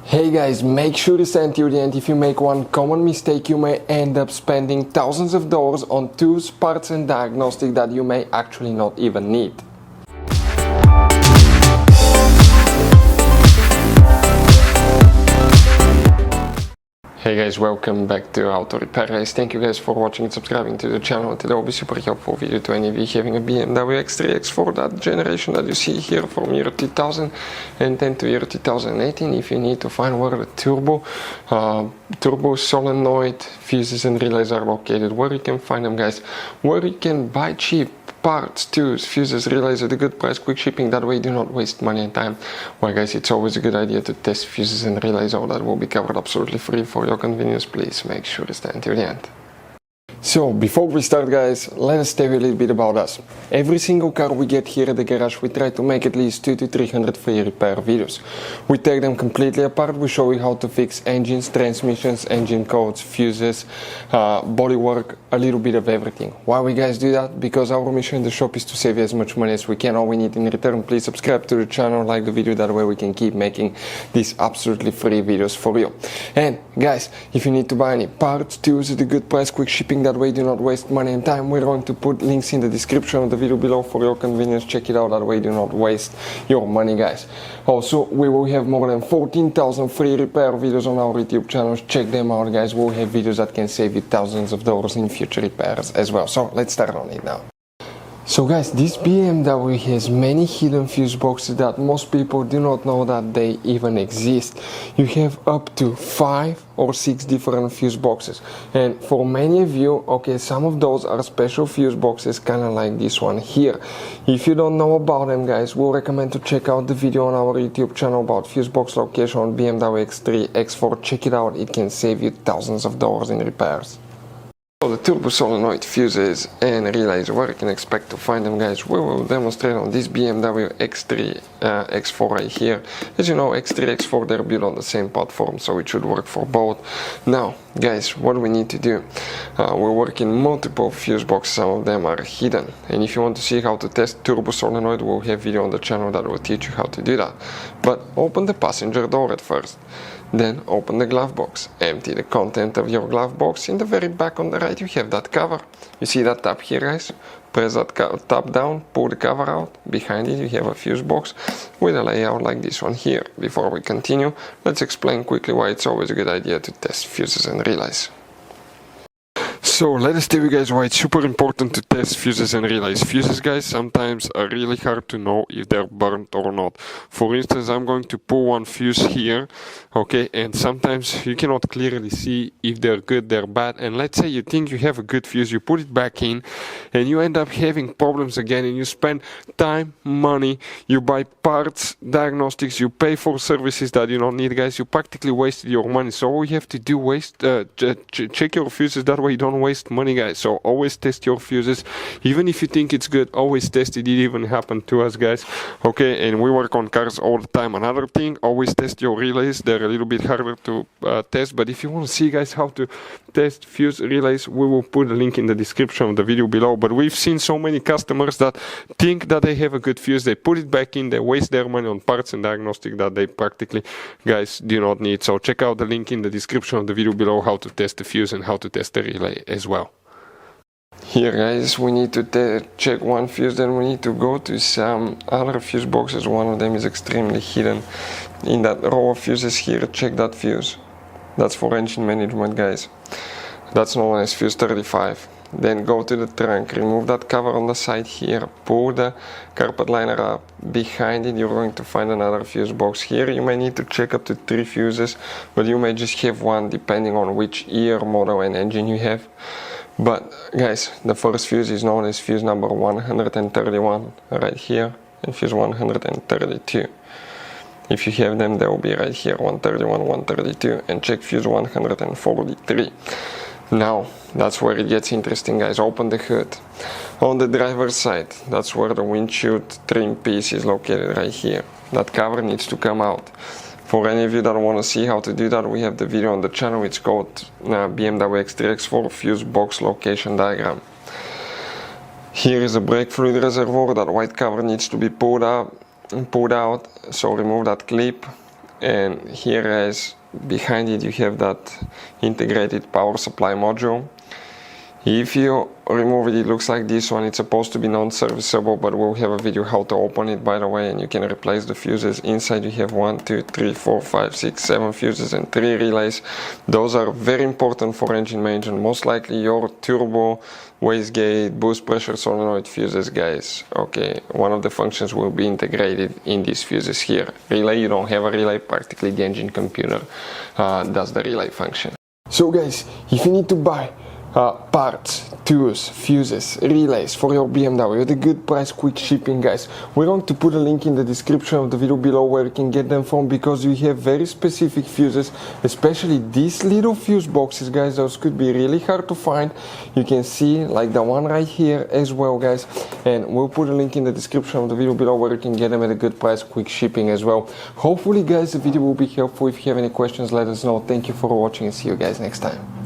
Hey guys, make sure to stay until the end. If you make one common mistake, you may end up spending thousands of dollars on tools, parts and diagnostics that you may actually not even need. Hey guys, welcome back to Auto Repair guys. Thank you guys for watching and subscribing to the channel. Today will be super helpful video to any of you having a BMW X3, X4, that generation that you see here from year 2010 to year 2018. If you need to find where the turbo solenoid fuses and relays are located, where you can find them guys, where you can buy cheap parts, tools, fuses, relays at a good price, quick shipping, that way you do not waste money and time. Well guys, it's always a good idea to test fuses and relays. All that will be covered absolutely free for your convenience. Please make sure to stay until the end. So before we start guys, let us tell you a little bit about us. Every single car we get here at the garage, we try to make at least 200 to 300 free repair videos. We take them completely apart, we show you how to fix engines, transmissions, engine codes, fuses, bodywork, a little bit of everything. Why we guys do that? Because our mission in the shop is to save you as much money as we can. All we need in return, please subscribe to the channel, like the video, that way we can keep making these absolutely free videos for you. And guys, if you need to buy any parts, tools at a good price, quick shipping, that way do not waste money and time, we're going to put links in the description of the video below for your convenience. Check it out, that way do not waste your money guys. Also, we will have more than 14,000 free repair videos on our YouTube channels. Check them out guys. We'll have videos that can save you thousands of dollars in future repairs as well. So let's start on it now. So guys, this BMW has many hidden fuse boxes that most people do not know that they even exist. You have up to 5 or 6 different fuse boxes, and for many of you, okay, some of those are special fuse boxes, kind of like this one here. If you don't know about them guys, we'll recommend to check out the video on our YouTube channel about fuse box location on BMW X3, X4. Check it out, it can save you thousands of dollars in repairs. So the turbo solenoid fuses and relays, where you can expect to find them guys, we will demonstrate on this BMW X3, X4 right here. As you know, X3, X4, they're built on the same platform, so it should work for both. Now guys, what we need to do, we're working multiple fuse boxes, some of them are hidden, and if you want to see how to test turbo solenoid, we'll have video on the channel that will teach you how to do that. But open the passenger door at first. Then open the glove box, empty the content of your glove box. In the very back on the right you have that cover. You see that tab here guys? Press that tab down, pull the cover out. Behind it you have a fuse box with a layout like this one here. Before we continue, let's explain quickly why it's always a good idea to test fuses and relays. So let us tell you guys why it's super important to test fuses and relays. Fuses guys sometimes are really hard to know if they're burnt or not. For instance, I'm going to pull one fuse here, okay, and sometimes you cannot clearly see if they're good, they're bad, and let's say you think you have a good fuse, you put it back in and you end up having problems again, and you spend time, money, you buy parts, diagnostics, you pay for services that you don't need guys, you practically wasted your money. So all you have to do, check your fuses, that way you don't waste money guys. So always test your fuses, even if you think it's good, always test it. It even happened to us guys, okay, and we work on cars all the time. Another thing, always test your relays. They're a little bit harder to test, but if you want to see guys how to test fuse relays, we will put a link in the description of the video below. But we've seen so many customers that think that they have a good fuse, they put it back in, they waste their money on parts and diagnostic that they practically guys do not need. So check out the link in the description of the video below how to test the fuse and how to test the relay as well. Here guys, we need to check one fuse, then we need to go to some other fuse boxes. One of them is extremely hidden. In that row of fuses here, check that fuse. That's for engine management guys. That's known as fuse 35. Then go to the trunk, remove that cover on the side here, pull the carpet liner up. Behind it you're going to find another fuse box. Here you may need to check up to 3 fuses, but you may just have one depending on which year, model and engine you have. But guys, the first fuse is known as fuse number 131 right here, and fuse 132. If you have them, they will be right here, 131, 132, and check fuse 143. Now, that's where it gets interesting guys. Open the hood. On the driver's side, that's where the windshield trim piece is located right here. That cover needs to come out. For any of you that want to see how to do that, we have the video on the channel. It's called BMW X3, X4 fuse box location diagram. Here is a brake fluid reservoir. That white cover needs to be pulled out, so remove that clip. and here guys, behind it you have that integrated power supply module. If you remove it, it looks like this one. It's supposed to be non-serviceable, but we'll have a video how to open it, by the way, and you can replace the fuses. Inside you have 1, 2, 3, 4, 5, 6, 7 fuses and 3 relays. Those are very important for engine maintenance. Most likely your turbo, wastegate, boost pressure solenoid fuses, guys. Okay, one of the functions will be integrated in these fuses here. Relay, you don't have a relay, practically the engine computer does the relay function. So guys, if you need to buy parts, tools, fuses, relays for your BMW at a good price, quick shipping, guys, we're going to put a link in the description of the video below where you can get them from, because you have very specific fuses, especially these little fuse boxes, guys. Those could be really hard to find. You can see like the one right here as well, guys, and we'll put a link in the description of the video below where you can get them at a good price, quick shipping as well. Hopefully guys, the video will be helpful. If you have any questions, let us know. Thank you for watching and see you guys next time.